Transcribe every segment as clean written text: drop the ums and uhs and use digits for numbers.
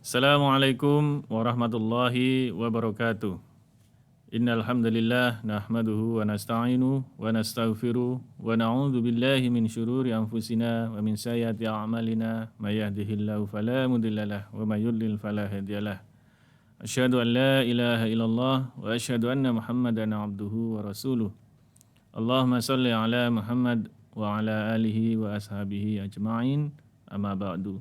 Assalamualaikum warahmatullahi wabarakatuh. Innal hamdalillah nahmaduhu wa nasta'inu wa nastaghfiruh wa na'udzu billahi min syururi anfusina wa min sayyiati a'malina may yahdihillahu fala mudhillalah wa may yudlil fala hadiyalah. Asyhadu an la ilaha illallah wa asyhadu anna Muhammadan abduhu wa rasuluh. Allahumma shalli ala Muhammad wa ala alihi wa ashabihi ajma'in. Amma ba'du.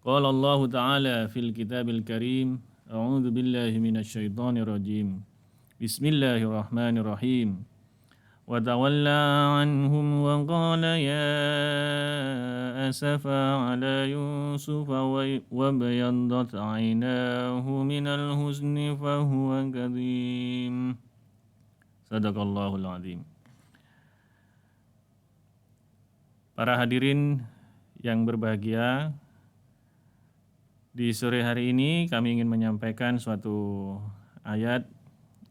Qala Allah Ta'ala fil kitabil karim, a'udzu billahi minasyaitonir rajim. Bismillahirrahmanirrahim. Wa tawalla anhum wa qala ya asafa ala Yusuf wa bayaddat 'ainahu minal huzni fa huwa kadhim. Sadaqallahul azim. Para hadirin yang berbahagia, di sore hari ini kami ingin menyampaikan suatu ayat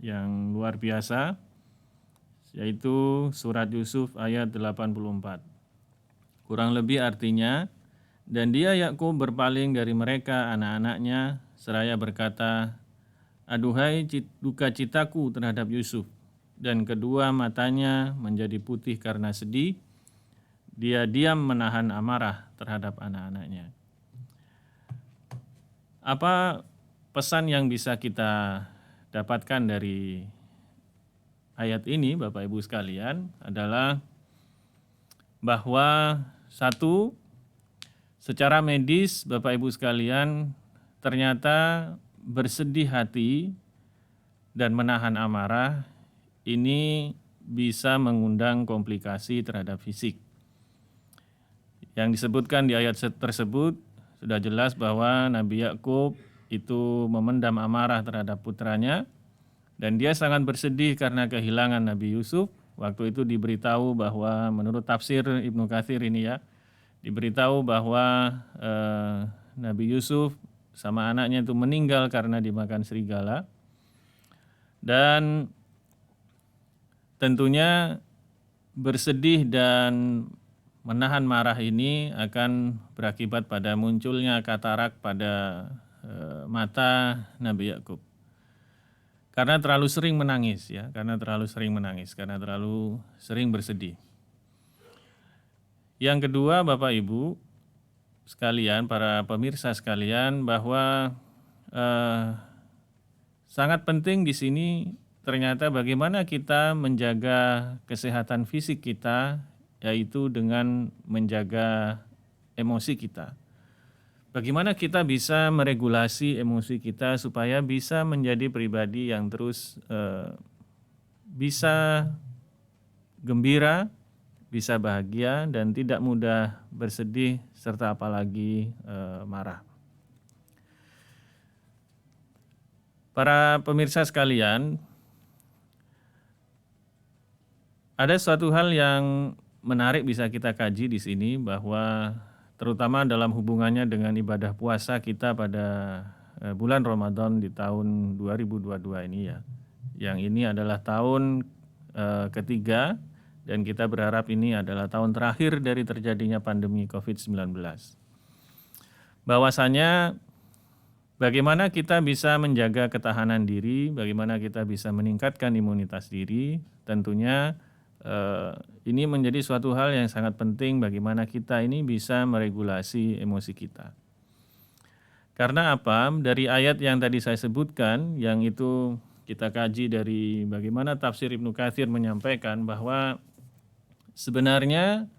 yang luar biasa, yaitu surat Yusuf ayat 84. Kurang lebih artinya, dan dia Yakub berpaling dari mereka anak-anaknya seraya berkata, aduhai duka citaku terhadap Yusuf, dan kedua matanya menjadi putih karena sedih. Dia diam menahan amarah terhadap anak-anaknya. Apa pesan yang bisa kita dapatkan dari ayat ini, Bapak Ibu sekalian, adalah bahwa satu, secara medis Bapak Ibu sekalian ternyata bersedih hati dan menahan amarah ini bisa mengundang komplikasi terhadap fisik. Yang disebutkan di ayat tersebut sudah jelas bahwa Nabi Yakub itu memendam amarah terhadap putranya dan dia sangat bersedih karena kehilangan Nabi Yusuf. Waktu itu diberitahu bahwa menurut tafsir Ibnu Katsir ini ya, diberitahu bahwa Nabi Yusuf sama anaknya itu meninggal karena dimakan serigala. Dan tentunya bersedih dan menahan marah ini akan berakibat pada munculnya katarak pada mata Nabi Yakub. Karena terlalu sering menangis ya, karena terlalu sering bersedih. Yang kedua, Bapak Ibu sekalian, para pemirsa sekalian, bahwa sangat penting di sini ternyata bagaimana kita menjaga kesehatan fisik kita, yaitu dengan menjaga emosi kita. Bagaimana kita bisa meregulasi emosi kita supaya bisa menjadi pribadi yang terus bisa gembira, bisa bahagia, dan tidak mudah bersedih serta apalagi marah. Para pemirsa sekalian, ada suatu hal yang menarik bisa kita kaji di sini, bahwa terutama dalam hubungannya dengan ibadah puasa kita pada bulan Ramadan di tahun 2022 ini ya. Yang ini adalah tahun ketiga dan kita berharap ini adalah tahun terakhir dari terjadinya pandemi COVID-19. Bahwasanya bagaimana kita bisa menjaga ketahanan diri, bagaimana kita bisa meningkatkan imunitas diri, tentunya ini menjadi suatu hal yang sangat penting bagaimana kita ini bisa meregulasi emosi kita. Karena apa? Dari ayat yang tadi saya sebutkan, yang itu kita kaji dari bagaimana tafsir Ibnu Katsir menyampaikan bahwa sebenarnya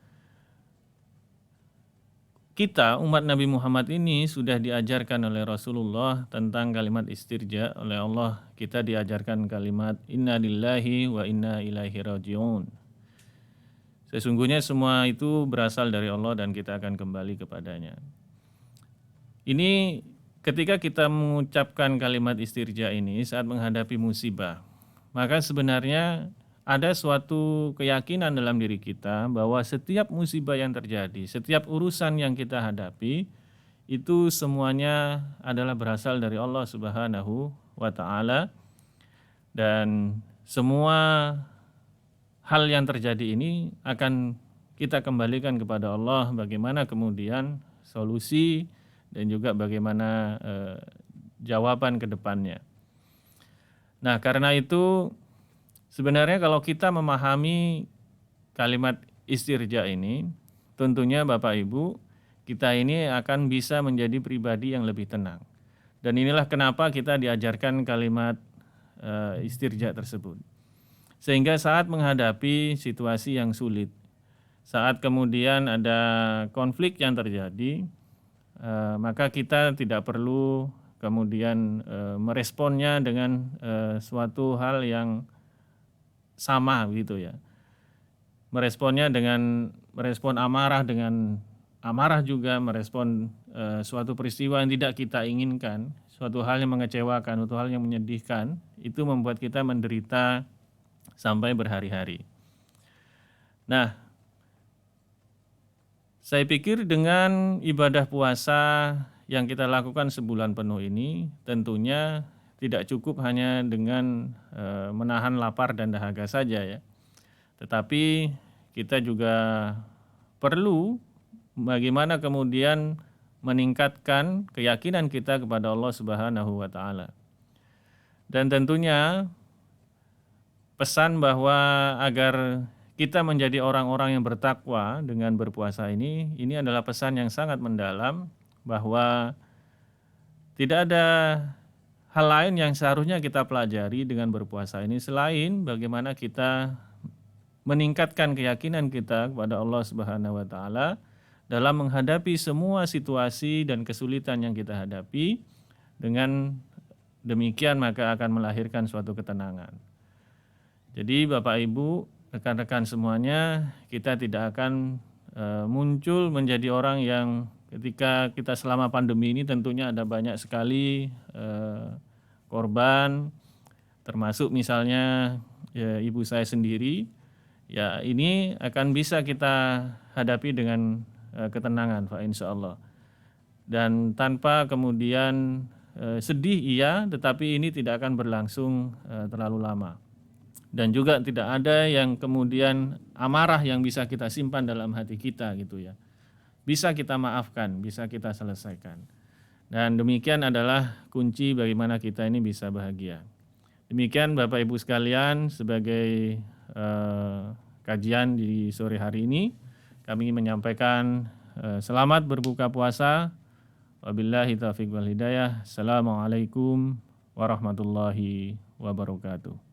kita umat Nabi Muhammad ini sudah diajarkan oleh Rasulullah tentang kalimat istirja. Oleh Allah kita diajarkan kalimat inna lillahi wa inna ilaihi raji'un. Sesungguhnya semua itu berasal dari Allah dan kita akan kembali kepadanya. Ini ketika kita mengucapkan kalimat istirja ini saat menghadapi musibah, maka sebenarnya ada suatu keyakinan dalam diri kita bahwa setiap musibah yang terjadi, setiap urusan yang kita hadapi, itu semuanya adalah berasal dari Allah Subhanahu wa Ta'ala. Dan semua hal yang terjadi ini akan kita kembalikan kepada Allah, bagaimana kemudian solusi dan juga bagaimana jawaban ke depannya. Nah, karena itu sebenarnya kalau kita memahami kalimat istirja ini, tentunya Bapak Ibu, kita ini akan bisa menjadi pribadi yang lebih tenang. Dan inilah kenapa kita diajarkan kalimat istirja tersebut. Sehingga saat menghadapi situasi yang sulit, saat kemudian ada konflik yang terjadi, maka kita tidak perlu kemudian meresponnya dengan suatu hal yang sama gitu ya. Meresponnya dengan merespon amarah dengan amarah juga, merespon suatu peristiwa yang tidak kita inginkan, suatu hal yang mengecewakan, suatu hal yang menyedihkan, itu membuat kita menderita sampai berhari-hari. Nah, saya pikir dengan ibadah puasa yang kita lakukan sebulan penuh ini tentunya tidak cukup hanya dengan menahan lapar dan dahaga saja ya. Tetapi kita juga perlu bagaimana kemudian meningkatkan keyakinan kita kepada Allah Subhanahu wa taala. Dan tentunya pesan bahwa agar kita menjadi orang-orang yang bertakwa dengan berpuasa ini adalah pesan yang sangat mendalam bahwa tidak ada hal lain yang seharusnya kita pelajari dengan berpuasa ini selain bagaimana kita meningkatkan keyakinan kita kepada Allah Subhanahu wa taala dalam menghadapi semua situasi dan kesulitan yang kita hadapi. Dengan demikian maka akan melahirkan suatu ketenangan. Jadi Bapak Ibu, rekan-rekan semuanya, kita tidak akan muncul menjadi orang yang ketika kita selama pandemi ini tentunya ada banyak sekali korban, termasuk misalnya ibu saya sendiri, ya ini akan bisa kita hadapi dengan ketenangan Pak insya Allah. Dan tanpa kemudian sedih iya, tetapi ini tidak akan berlangsung terlalu lama. Dan juga tidak ada yang kemudian amarah yang bisa kita simpan dalam hati kita gitu ya. Bisa kita maafkan, bisa kita selesaikan. Dan demikian adalah kunci bagaimana kita ini bisa bahagia. Demikian Bapak Ibu sekalian, sebagai kajian di sore hari ini kami menyampaikan selamat berbuka puasa. Wabillahi taufiq wal hidayah. Assalamualaikum warahmatullahi wabarakatuh.